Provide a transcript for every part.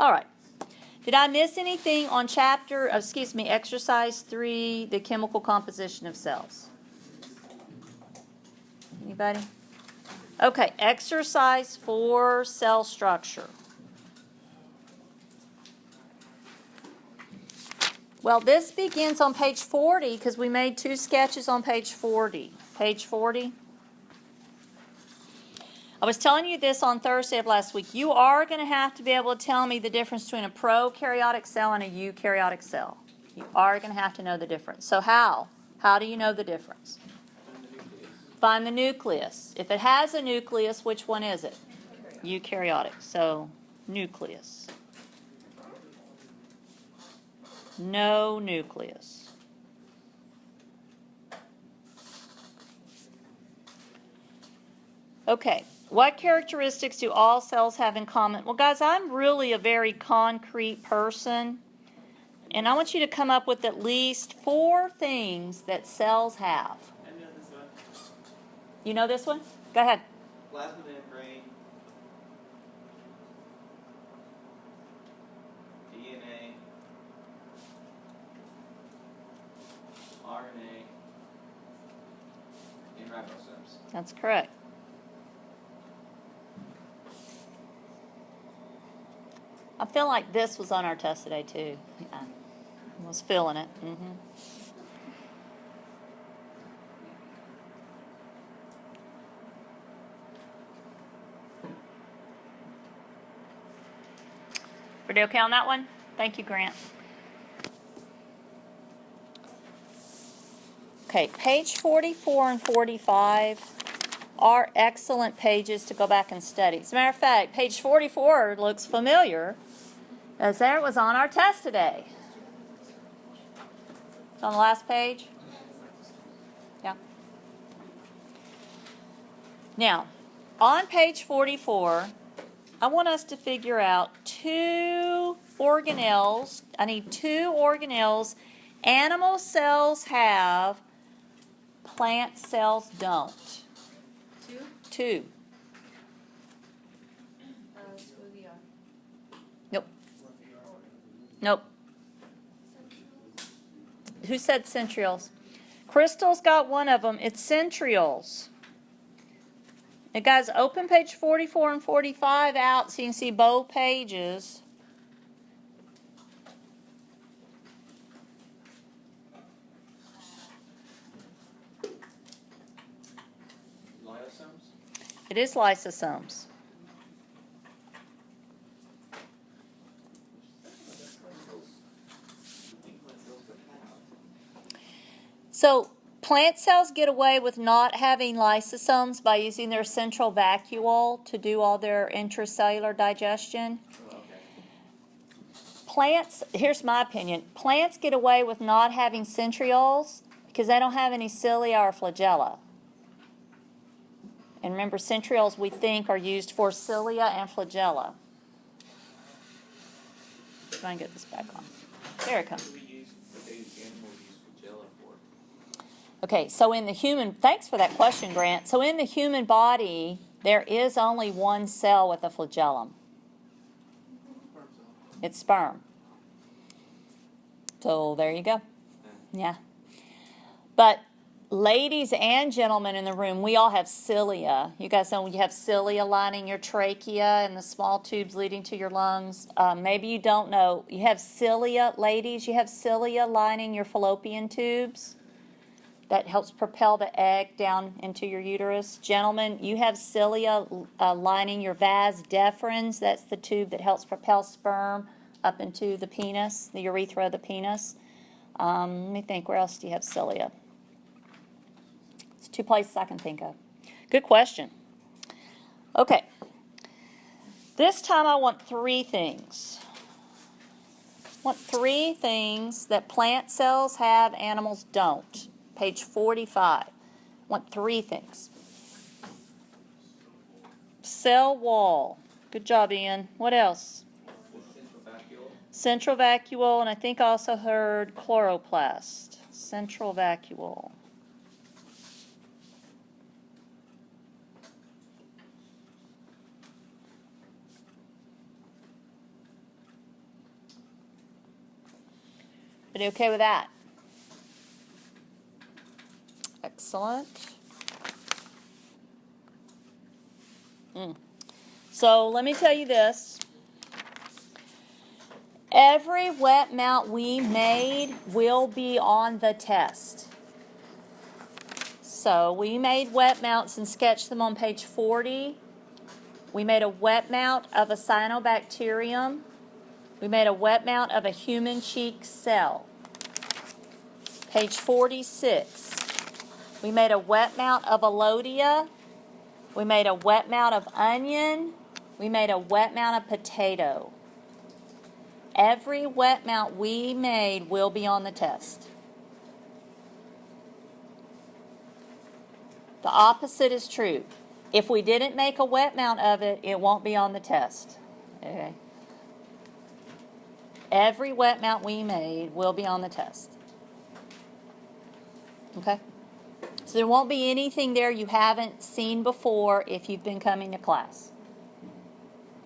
All right. Did I miss anything on exercise 3, the chemical composition of cells? Anybody? Okay, exercise 4, cell structure. Well, this begins on page 40 because we made 2 sketches on page 40. Page 40. I was telling you this on Thursday of last week. You are going to have to be able to tell me the difference between a prokaryotic cell and a eukaryotic cell. You are going to have to know the difference. So how? How do you know the difference? Find the nucleus. If it has a nucleus, which one is it? Eukaryotic. So, nucleus. No nucleus. Okay. What characteristics do all cells have in common? Well, guys, I'm really a very concrete person, and I want you to come up with at least 4 things that cells have. I know this one. You know this one? Go ahead. Plasma membrane, DNA, RNA, and ribosomes. That's correct. I feel like this was on our test today, too. Yeah. I was feeling it. Everybody okay on that one? Thank you, Grant. Okay, page 44 and 45 are excellent pages to go back and study. As a matter of fact, page 44 looks familiar, as there it was on our test today. It's on the last page? Yeah. Now, on page 44, I want us to figure out 2 organelles. I need 2 organelles animal cells have, plant cells don't. 2. Nope. Nope. Who said centrioles? Crystal's got one of them. It's centrioles. Now, guys, open page 44 and 45 out so you can see both pages. Lysosomes? It is lysosomes. So, plant cells get away with not having lysosomes by using their central vacuole to do all their intracellular digestion. Oh, okay. Plants, here's my opinion, plants get away with not having centrioles because they don't have any cilia or flagella. And remember, centrioles we think are used for cilia and flagella. Try and get this back on. There it comes. What do animals use flagella for? Okay, so in the human, thanks for that question, Grant. So in the human body, there is only one cell with a flagellum. It's sperm. So there you go. Yeah. But ladies and gentlemen in the room, we all have cilia. You guys know you have cilia lining your trachea and the small tubes leading to your lungs. Maybe you don't know. You have cilia, ladies, you have cilia lining your fallopian tubes. That helps propel the egg down into your uterus. Gentlemen, you have cilia lining your vas deferens. That's the tube that helps propel sperm up into the penis, the urethra of the penis. Let me think, where else do you have cilia? It's 2 places I can think of. Good question. Okay. This time I want 3 things. I want 3 things that plant cells have, animals don't. Page 45. I want 3 things. Cell wall. Good job, Ian. What else? Central vacuole. Central vacuole, and I think I also heard chloroplast. Central vacuole. Everybody okay with that? Excellent. So let me tell you this. Every wet mount we made will be on the test. So we made wet mounts and sketched them on page 40. We made a wet mount of a cyanobacterium. We made a wet mount of a human cheek cell. Page 46. We made a wet mount of Alodia. We made a wet mount of onion. We made a wet mount of potato. Every wet mount we made will be on the test. The opposite is true. If we didn't make a wet mount of it, it won't be on the test. Okay. Every wet mount we made will be on the test. Okay? So there won't be anything there you haven't seen before if you've been coming to class.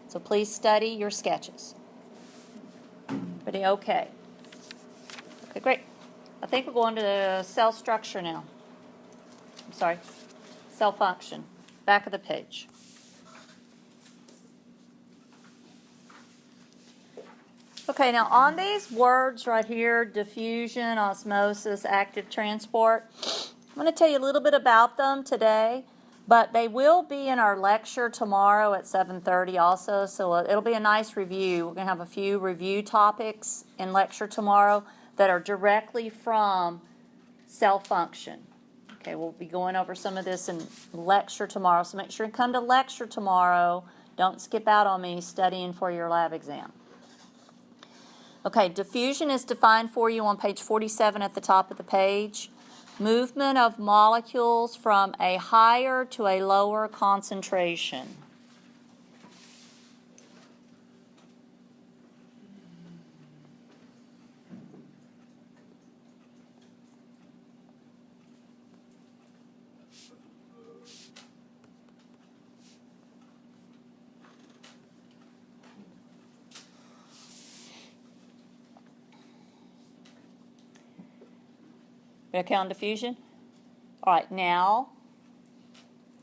So please study your sketches. Everybody okay? Okay, great. I think we're going to cell structure now. I'm sorry. Cell function. Back of the page. Okay, now on these words right here, diffusion, osmosis, active transport, I'm going to tell you a little bit about them today, but they will be in our lecture tomorrow at 7:30 also, so it'll be a nice review. We're going to have a few review topics in lecture tomorrow that are directly from cell function. Okay, we'll be going over some of this in lecture tomorrow, so make sure you come to lecture tomorrow. Don't skip out on me studying for your lab exam. Okay, diffusion is defined for you on page 47 at the top of the page. Movement of molecules from a higher to a lower concentration. Okay, on diffusion? All right, now,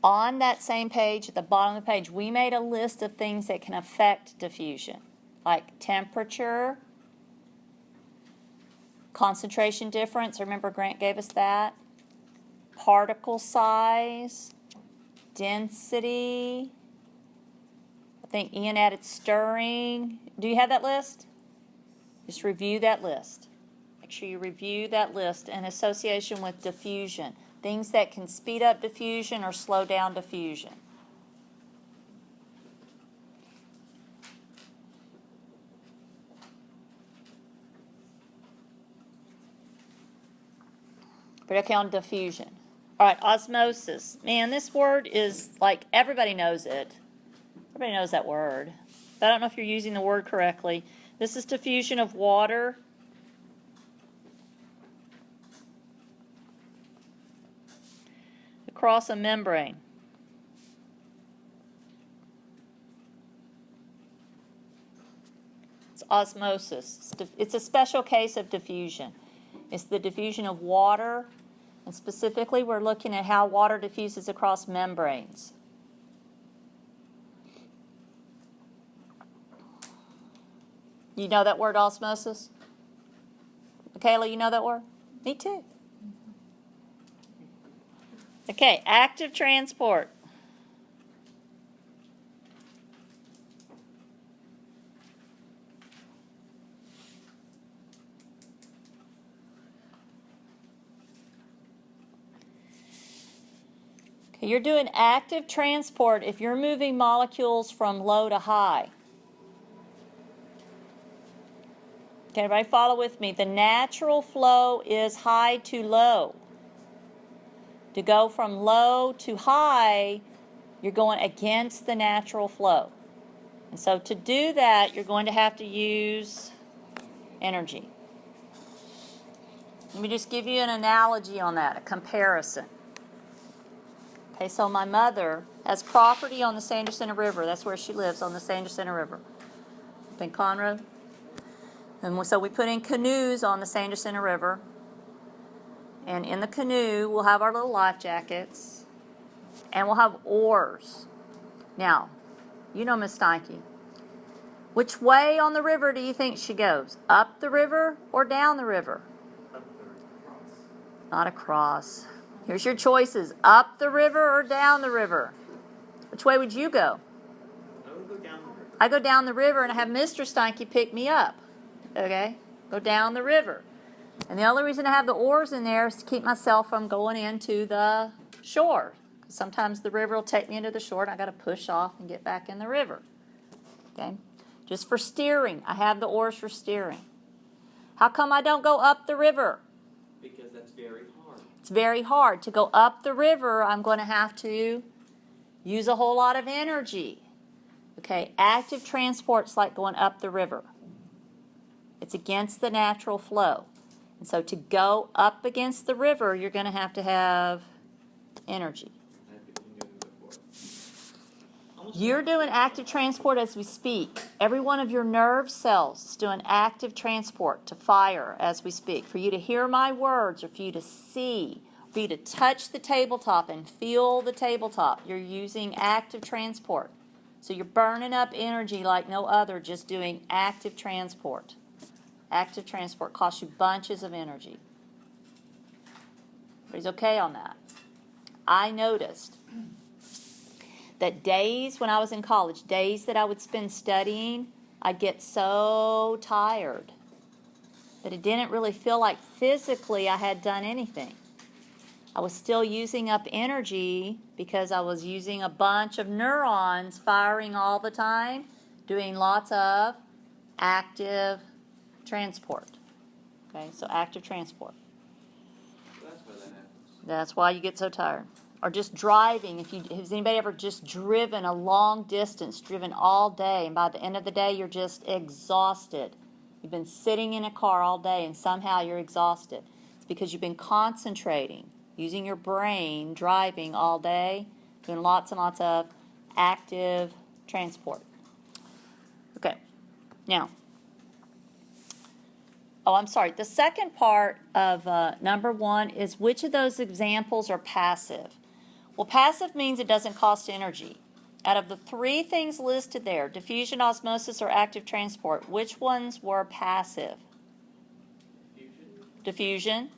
on that same page, at the bottom of the page, we made a list of things that can affect diffusion, like temperature, concentration difference. Remember Grant gave us that. Particle size, density. I think Ian added stirring. Do you have that list? Just review that list. Make sure you review that list in association with diffusion. Things that can speed up diffusion or slow down diffusion. But okay, on diffusion. All right, osmosis. Man, this word is like everybody knows it. Everybody knows that word. But I don't know if you're using the word correctly. This is diffusion of water across a membrane. It's osmosis. It's a special case of diffusion. It's the diffusion of water, and specifically we're looking at how water diffuses across membranes. You know that word, osmosis? Michaela, you know that word? Me too. Okay, active transport. Okay, you're doing active transport if you're moving molecules from low to high. Okay, everybody follow with me. The natural flow is high to low. To go from low to high, you're going against the natural flow. And so to do that, you're going to have to use energy. Let me just give you an analogy on that, a comparison. Okay, so my mother has property on the Sanderson River. That's where she lives, on the Sanderson River, up in Conroe. And so we put in canoes on the San Jacinto River. And in the canoe, we'll have our little life jackets. And we'll have oars. Now, you know Miss Steinke. Which way on the river do you think she goes? Up the river or down the river? Up the Not across. Here's your choices. Up the river or down the river? Which way would you go? I would go down the river. I go down the river and I have Mr. Steinke pick me up. Okay? Go down the river. And the only reason I have the oars in there is to keep myself from going into the shore. Sometimes the river will take me into the shore and I got to push off and get back in the river. Okay? Just for steering. I have the oars for steering. How come I don't go up the river? Because that's very hard. It's very hard. To go up the river, I'm going to have to use a whole lot of energy. Okay, active transport's like going up the river. It's against the natural flow. And so to go up against the river, you're going to have energy. I've been doing it before. You're doing active transport as we speak. Every one of your nerve cells is doing active transport to fire as we speak. For you to hear my words or for you to see, for you to touch the tabletop and feel the tabletop, you're using active transport. So you're burning up energy like no other just doing active transport. Active transport costs you bunches of energy. Everybody's okay on that? I noticed that days when I was in college, days that I would spend studying, I'd get so tired that it didn't really feel like physically I had done anything. I was still using up energy because I was using a bunch of neurons firing all the time, doing lots of active transport. Okay, so active transport. So that's why that happens. That's why you get so tired. Or just driving. Has anybody ever just driven a long distance, driven all day, and by the end of the day you're just exhausted? You've been sitting in a car all day and somehow you're exhausted. It's because you've been concentrating, using your brain, driving all day, doing lots and lots of active transport. Okay, now, I'm sorry. The second part of number 1 is which of those examples are passive? Well, passive means it doesn't cost energy. Out of the 3 things listed there, diffusion, osmosis, or active transport, which ones were passive? Diffusion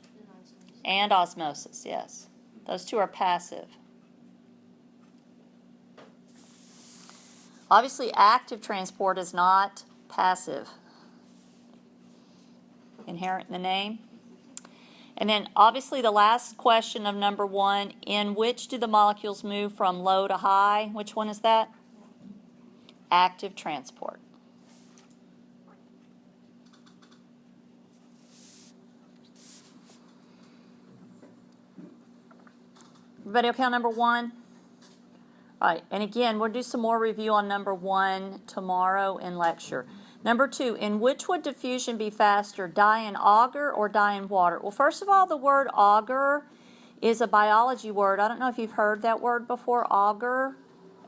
and osmosis, yes. Those 2 are passive. Obviously, active transport is not passive. Inherent in the name. And then obviously the last question of number 1, in which do the molecules move from low to high? Which one is that? Active transport. Everybody okay on number 1? All right, and again, we'll do some more review on number 1 tomorrow in lecture. Number 2, in which would diffusion be faster, dye in agar or dye in water? Well, first of all, the word agar is a biology word. I don't know if you've heard that word before, agar,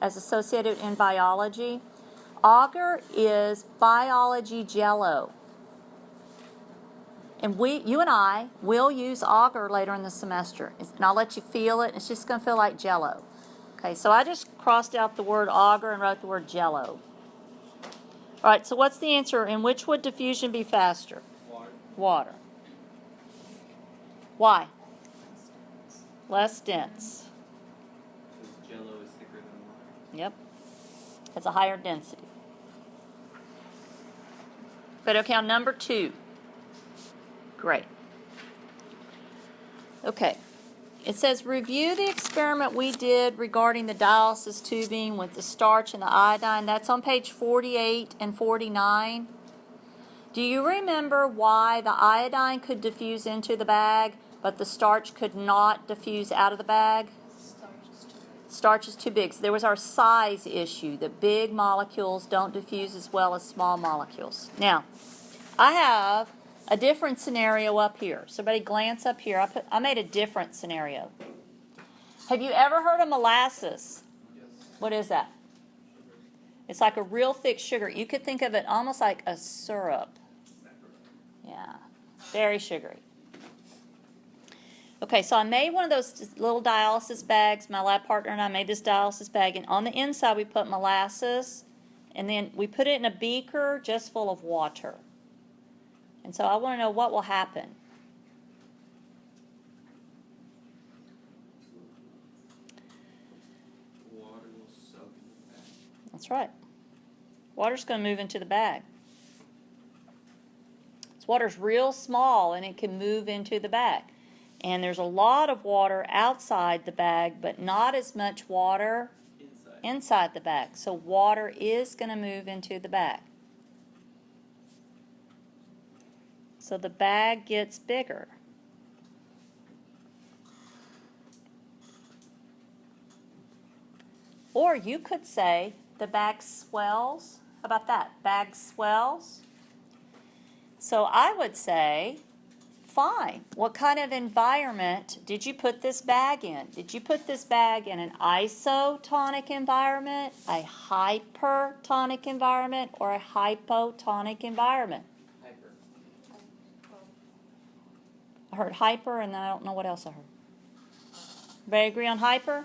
as associated in biology. Agar is biology jello. And you and I will use agar later in the semester. And I'll let you feel it. It's just going to feel like jello. Okay, so I just crossed out the word agar and wrote the word jello. All right, so what's the answer? In which would diffusion be faster? Water. Water. Why? Less dense. Because Jello is thicker than water. Yep. It's a higher density. But okay, on number 2. Great. Okay. It says, review the experiment we did regarding the dialysis tubing with the starch and the iodine. That's on page 48 and 49. Do you remember why the iodine could diffuse into the bag, but the starch could not diffuse out of the bag? Starch is too big. So there was our size issue. The big molecules don't diffuse as well as small molecules. Now, I have a different scenario up here. So everybody glance up here. I made a different scenario. Have you ever heard of molasses? Yes. What is that? It's like a real thick sugar. You could think of it almost like a syrup. Yeah, very sugary. Okay, so I made one of those little dialysis bags. My lab partner and I made this dialysis bag, and on the inside we put molasses, and then we put it in a beaker just full of water. And so I want to know what will happen. Water will soak in the bag. That's right. Water's going to move into the bag. This water's real small, and it can move into the bag. And there's a lot of water outside the bag, but not as much water inside the bag. So water is going to move into the bag. So the bag gets bigger. Or you could say the bag swells. How about that? Bag swells. So I would say, fine. What kind of environment did you put this bag in? Did you put this bag in an isotonic environment, a hypertonic environment, or a hypotonic environment? Hyper. I heard hyper, and then I don't know what else I heard. Everybody agree on hyper?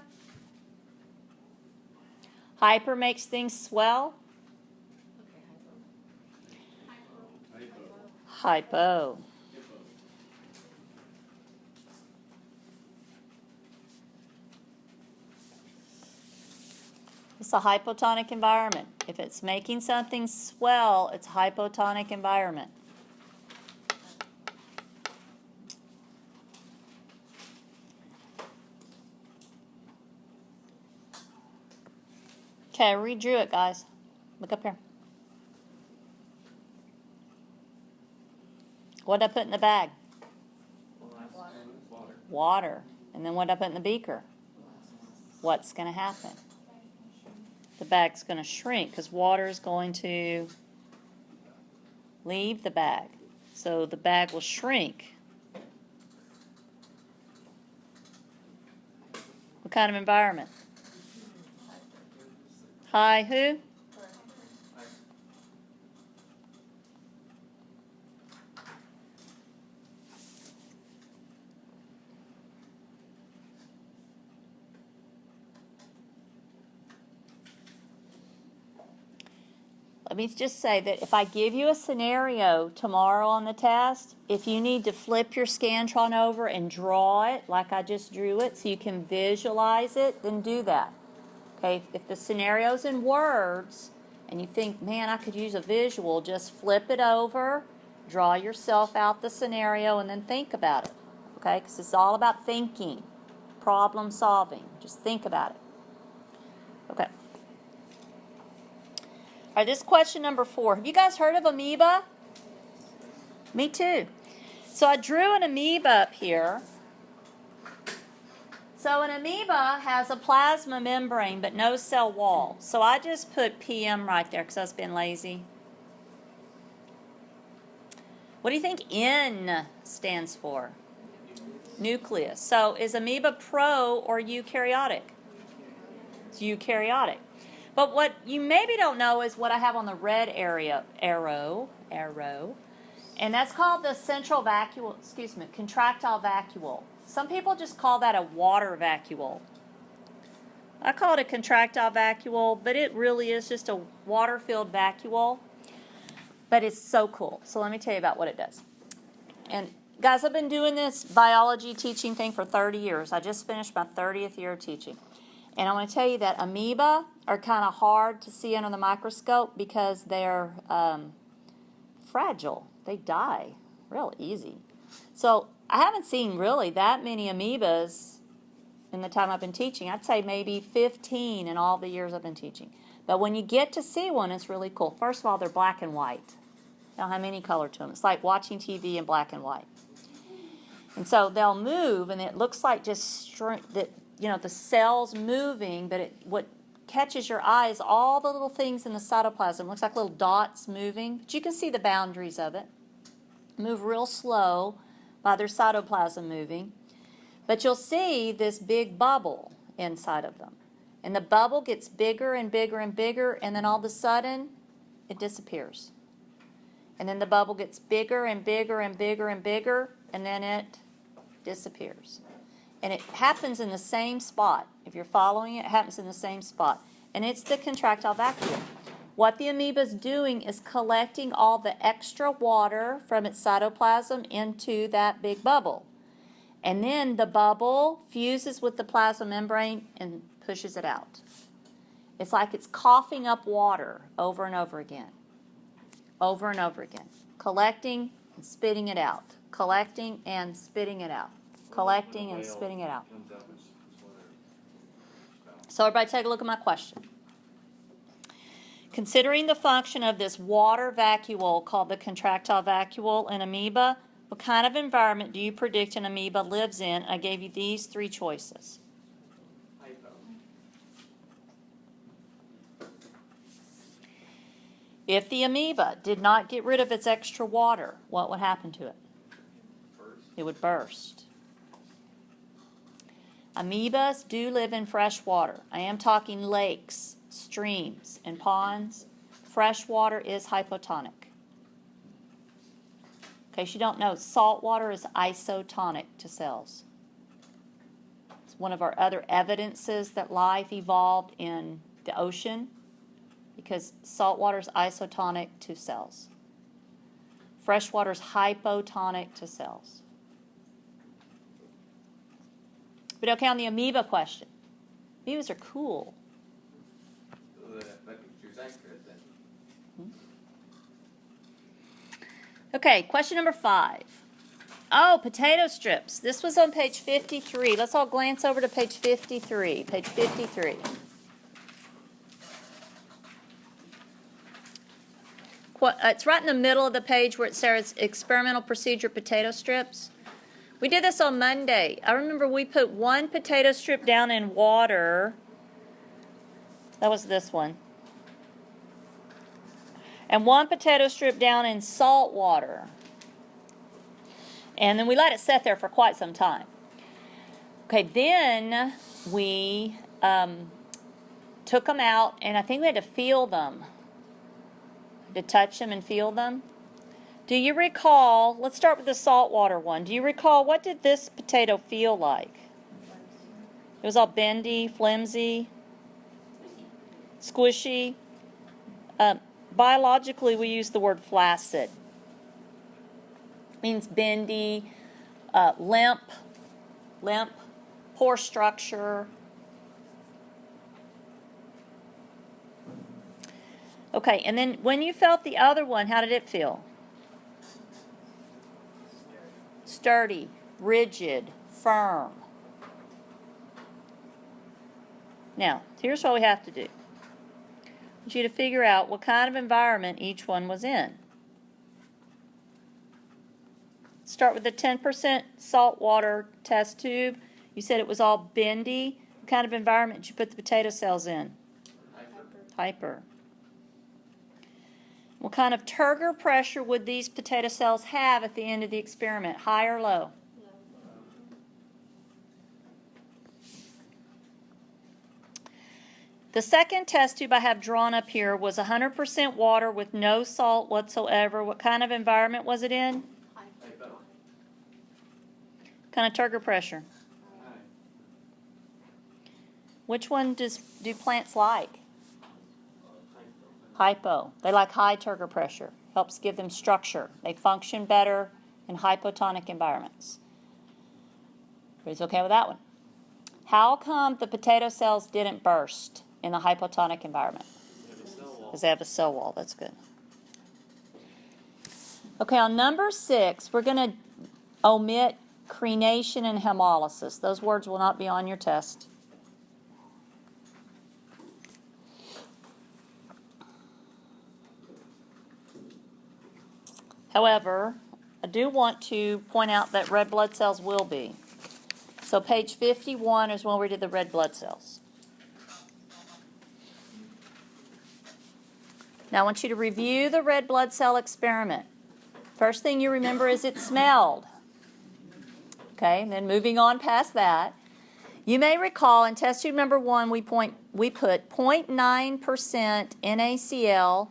Hyper makes things swell. Hypo. It's a hypotonic environment. If it's making something swell, it's a hypotonic environment. Okay, I redrew it, guys. Look up here. What did I put in the bag? Water. Water. And then what did I put in the beaker? What's going to happen? The bag's going to shrink because water is going to leave the bag. So the bag will shrink. What kind of environment? High who? Let me just say that if I give you a scenario tomorrow on the test, if you need to flip your Scantron over and draw it like I just drew it so you can visualize it, then do that. Okay, if the scenario's in words and you think, man, I could use a visual, just flip it over, draw yourself out the scenario, and then think about it. Okay, because it's all about thinking, problem solving. Just think about it. Okay. All right, this is question number 4. Have you guys heard of amoeba? Me too. So I drew an amoeba up here. So an amoeba has a plasma membrane but no cell wall. So I just put PM right there because I was being lazy. What do you think N stands for? Nucleus. So is amoeba pro or eukaryotic? It's eukaryotic. But what you maybe don't know is what I have on the red arrow, and that's called the central vacuole, contractile vacuole. Some people just call that a water vacuole. I call it a contractile vacuole, but it really is just a water-filled vacuole. But it's so cool. So let me tell you about what it does. And guys, I've been doing this biology teaching thing for 30 years. I just finished my 30th year of teaching. And I want to tell you that amoeba are kind of hard to see under the microscope because they're fragile. They die real easy. So I haven't seen really that many amoebas in the time I've been teaching. I'd say maybe 15 in all the years I've been teaching. But when you get to see one, it's really cool. First of all, they're black and white. They don't have any color to them. It's like watching TV in black and white. And so they'll move, and it looks like just the cells moving, but what catches your eye is all the little things in the cytoplasm. It looks like little dots moving, but you can see the boundaries of it. Move real slow by their cytoplasm moving. But you'll see this big bubble inside of them. And the bubble gets bigger and bigger and bigger, and then all of a sudden, it disappears. And then the bubble gets bigger and bigger and bigger and bigger, and then it disappears. And it happens in the same spot. If you're following it, it happens in the same spot. And it's the contractile vacuole. What the amoeba is doing is collecting all the extra water from its cytoplasm into that big bubble. And then the bubble fuses with the plasma membrane and pushes it out. It's like it's coughing up water over and over again. Over and over again. Collecting and spitting it out. Collecting and spitting it out. Collecting and spitting it out. So everybody take a look at my question. Considering the function of this water vacuole called the contractile vacuole in amoeba, what kind of environment do you predict an amoeba lives in? I gave you these three choices. If the amoeba did not get rid of its extra water, what would happen to it? It would burst. Amoebas do live in fresh water. I am talking lakes, streams, and ponds. Fresh water is hypotonic. In case you don't know, salt water is isotonic to cells. It's one of our other evidences that life evolved in the ocean, because salt water is isotonic to cells. Fresh water is hypotonic to cells. But okay, on the amoeba question. Amoebas are cool. Okay, question number 5. Oh, potato strips. This was on page 53. Let's all glance over to page 53. Page 53. It's right in the middle of the page where it says experimental procedure potato strips. We did this on Monday. I remember we put one potato strip down in water. That was this one. And one potato strip down in salt water. And then we let it sit there for quite some time. Okay, then we took them out, and I think we had to feel them. To touch them and feel them. Do you recall, let's start with the saltwater one. Do you recall, what did this potato feel like? It was all bendy, flimsy, squishy. Biologically, we use the word flaccid. It means bendy, limp, poor structure. Okay, and then when you felt the other one, how did it feel? Sturdy, rigid, firm. Now, here's what we have to do. I want you to figure out what kind of environment each one was in. Start with the 10% saltwater test tube. You said it was all bendy. What kind of environment did you put the potato cells in? Hyper. What kind of Turgor pressure would these potato cells have at the end of the experiment? High or low? The second test tube I have drawn up here was 100% water with no salt whatsoever. What kind of environment was it in? Kind of Turgor pressure. Which one do plants like? Hypo. They like high Turgor pressure. Helps give them structure. They function better in hypotonic environments. Everybody's okay with that one? How come the potato cells didn't burst in the hypotonic environment? Because they have a cell wall. That's good. Okay, on number 6, we're going to omit crenation and hemolysis. Those words will not be on your test. However, I do want to point out that red blood cells will be. So page 51 is when we did the red blood cells. Now I want you to review the red blood cell experiment. First thing you remember is it smelled. Okay, and then moving on past that, you may recall in test tube number 1 we put 0.9% NaCl,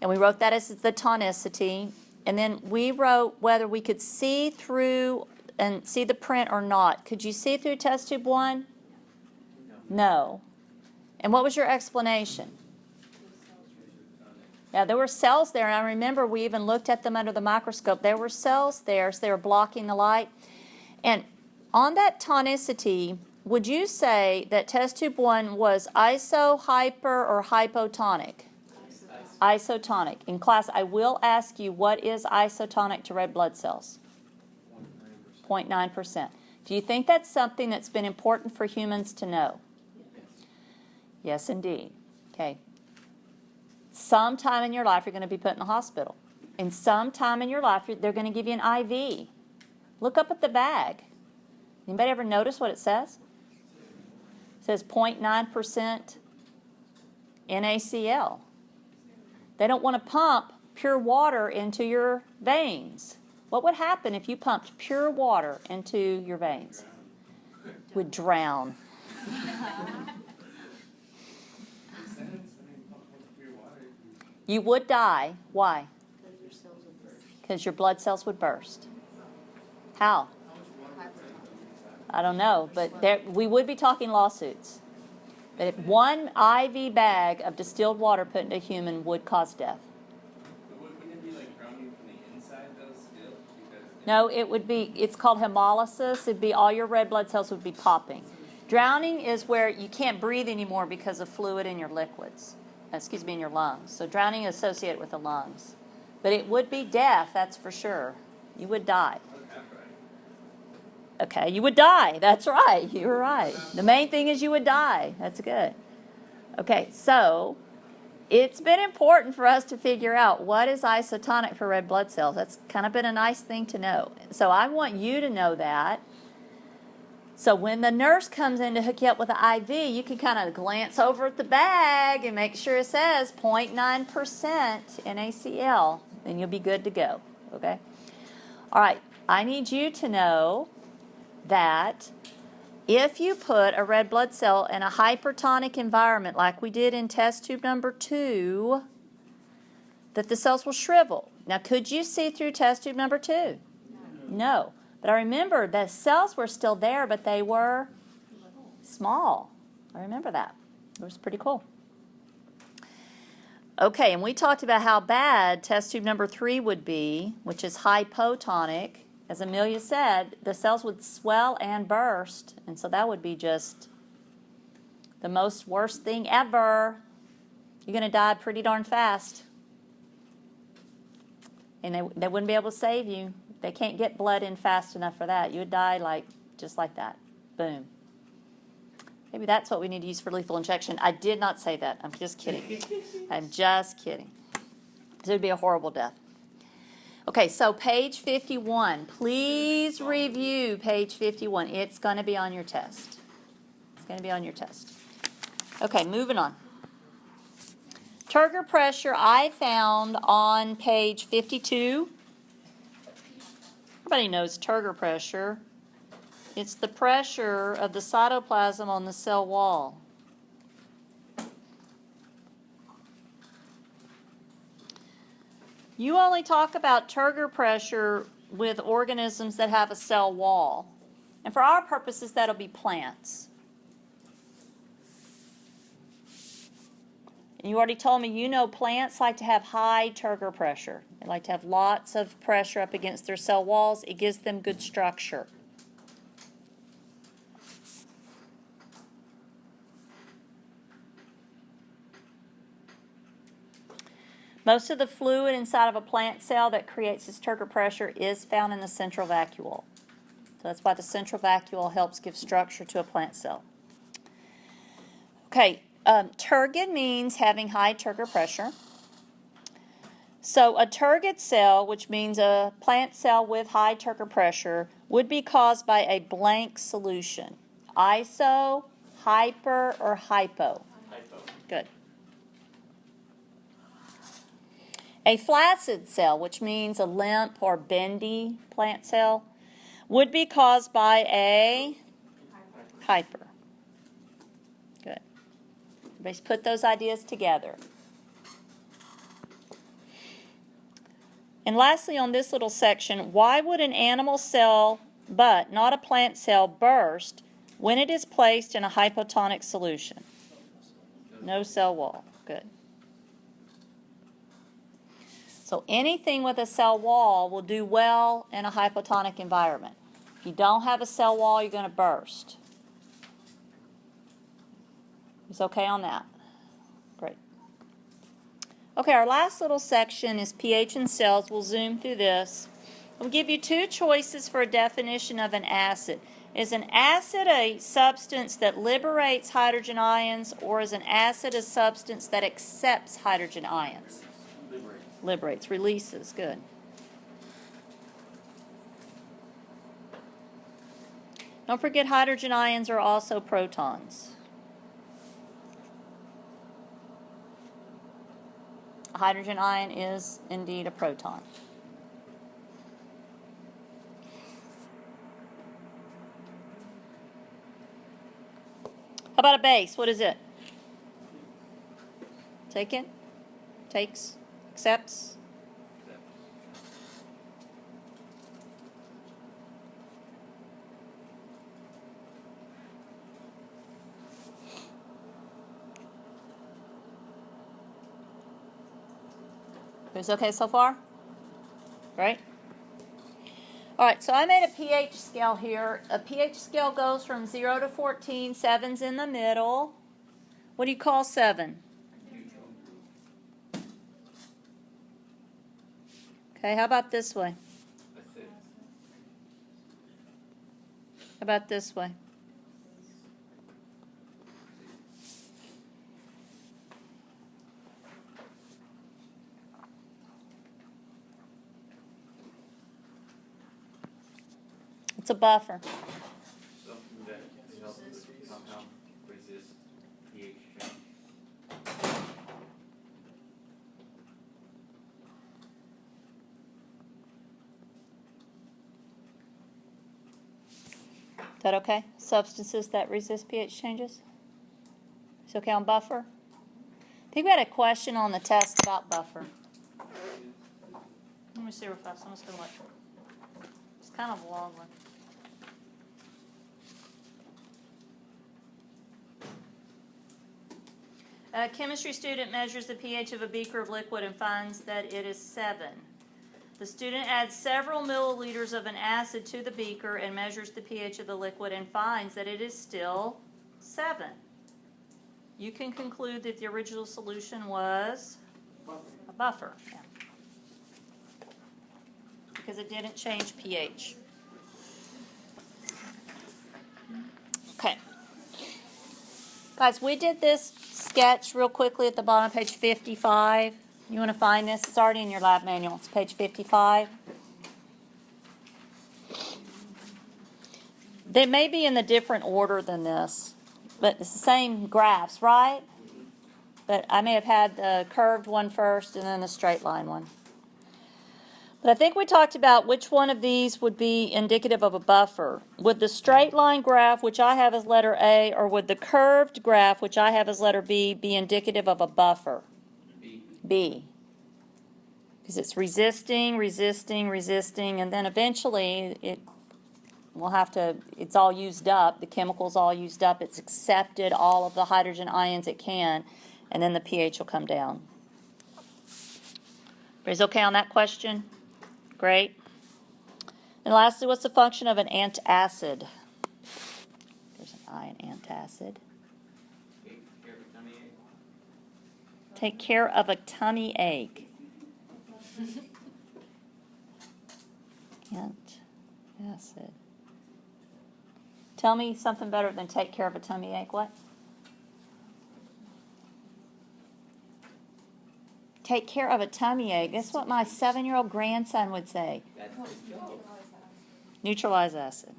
And we wrote that as the tonicity. And then we wrote whether we could see through and see the print or not. Could you see through test tube 1? No. And what was your explanation? Yeah, there were cells there, and I remember we even looked at them under the microscope. There were cells there, so they were blocking the light. And on that tonicity, would you say that test tube 1 was iso, hyper, or hypotonic? Isotonic. In class, I will ask you, what is isotonic to red blood cells? 0.9%. Do you think that's something that's been important for humans to know? Yes, indeed. Okay. Sometime in your life, you're going to be put in the hospital. And sometime in your life, they're going to give you an IV. Look up at the bag. Anybody ever notice what it says? It says 0.9% NaCl. They don't want to pump pure water into your veins. What would happen if you pumped pure water into your veins? Would drown. You would die. Why? Because your blood cells would burst. How? I don't know, but we would be talking lawsuits. But if one IV bag of distilled water put into a human would cause death. Wouldn't it be like drowning from the inside though still? No, it would be, it's called hemolysis. It'd be all your red blood cells would be popping. Drowning is where you can't breathe anymore because of fluid in your liquids. In your lungs. So drowning is associated with the lungs. But it would be death, that's for sure. You would die. Okay, you would die. That's right. You were right. The main thing is you would die. That's good. Okay, so it's been important for us to figure out what is isotonic for red blood cells. That's kind of been a nice thing to know. So I want you to know that. So when the nurse comes in to hook you up with an IV, you can kind of glance over at the bag and make sure it says 0.9% NaCl, and you'll be good to go. Okay? All right, I need you to know that if you put a red blood cell in a hypertonic environment like we did in test tube number 2, that the cells will shrivel. Now, could you see through test tube number 2? No. But I remember the cells were still there, but they were small. I remember that. It was pretty cool. Okay, and we talked about how bad test tube number 3 would be, which is hypotonic. As Amelia said, the cells would swell and burst, and so that would be just the most worst thing ever. You're going to die pretty darn fast. And they wouldn't be able to save you. They can't get blood in fast enough for that. You would die just like that. Boom. Maybe that's what we need to use for lethal injection. I did not say that. I'm just kidding. I'm just kidding. It would be a horrible death. Okay, so page 51. Please review page 51. It's going to be on your test. It's going to be on your test. Okay, moving on. Turgor pressure I found on page 52. Everybody knows Turgor pressure. It's the pressure of the cytoplasm on the cell wall. You only talk about Turgor pressure with organisms that have a cell wall. And for our purposes, that'll be plants. And you already told me you know plants like to have high Turgor pressure. They like to have lots of pressure up against their cell walls. It gives them good structure. Most of the fluid inside of a plant cell that creates this Turgor pressure is found in the central vacuole. So that's why the central vacuole helps give structure to a plant cell. Okay, turgid means having high Turgor pressure. So a turgid cell, which means a plant cell with high Turgor pressure, would be caused by a blank solution. Iso, hyper, or hypo? Hypo. Good. A flaccid cell, which means a limp or bendy plant cell, would be caused by a hyper. Good. Everybody's put those ideas together. And lastly, on this little section, why would an animal cell, but not a plant cell, burst when it is placed in a hypotonic solution? No cell wall. Good. So anything with a cell wall will do well in a hypotonic environment. If you don't have a cell wall, you're going to burst. It's okay on that? Great. Okay, our last little section is pH in cells. We'll zoom through this. We'll give you two choices for a definition of an acid. Is an acid a substance that liberates hydrogen ions, or is an acid a substance that accepts hydrogen ions? Liberates, releases. Good. Don't forget hydrogen ions are also protons. A hydrogen ion is indeed a proton. How about a base? What is it? Taken? Takes? Accepts? Is it okay so far? Right? All right, so I made a pH scale here. A pH scale goes from 0 to 14. 7's in the middle. What do you call 7? Okay, how about this way? How about this way? It's a buffer. Something that helps somehow resist pH change. Is that okay? Substances that resist pH changes? Is it okay on buffer? I think we had a question on the test about buffer. Let me see real fast. I'm just going to look. It's kind of a long one. A chemistry student measures the pH of a beaker of liquid and finds that it is 7. The student adds several milliliters of an acid to the beaker and measures the pH of the liquid and finds that it is still 7. You can conclude that the original solution was a buffer. Yeah. Because it didn't change pH. Okay. Guys, we did this sketch real quickly at the bottom of page 55. You want to find this? It's already in your lab manual. It's page 55. They may be in a different order than this, but it's the same graphs, right? But I may have had the curved one first and then the straight line one. But I think we talked about which one of these would be indicative of a buffer. Would the straight line graph, which I have as letter A, or would the curved graph, which I have as letter B, be indicative of a buffer? B. Because it's resisting, resisting, resisting, and then eventually it's all used up, the chemical's all used up, it's accepted all of the hydrogen ions it can, and then the pH will come down. Everybody's okay on that question? Great. And lastly, what's the function of an antacid? There's an I in antacid. Take care of a tummy ache. Antacid. Tell me something better than take care of a tummy ache. What? Take care of a tummy ache. That's what my 7-year-old grandson would say. Neutralize acid.